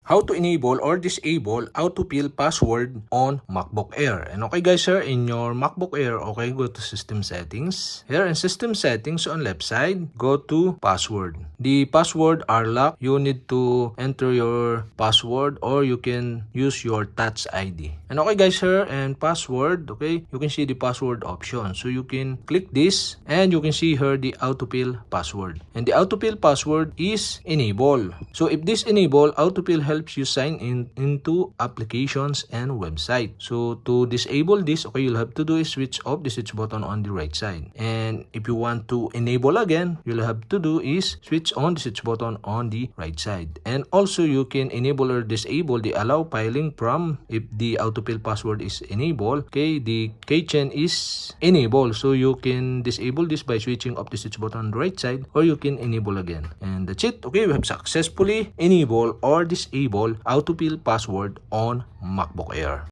how to enable or disable autofill password on MacBook Air. And okay guys, here in your MacBook Air, okay, go to system settings. Here in system settings on left side, go to password. The password are locked. You need to enter your password or you can use your touch ID. And okay guys, here and password, okay, you can see the password option. So you can click this and you can see here the autofill password. And the autofill password is enable. So if this enable, autofill helps you sign in into applications and website. So to disable this, okay, you'll have to do is switch off the switch button on the right side. And if you want to enable again, you'll have to do is switch on the switch button on the right side. And also you can enable or disable the allow filing from if the autofill password is enabled. Okay, the keychain is enabled. So you can disable this by switching off the switch button on the right side, or you can enable again. And that's it. Okay, we have successfully enabled or disabled autofill password on MacBook Air.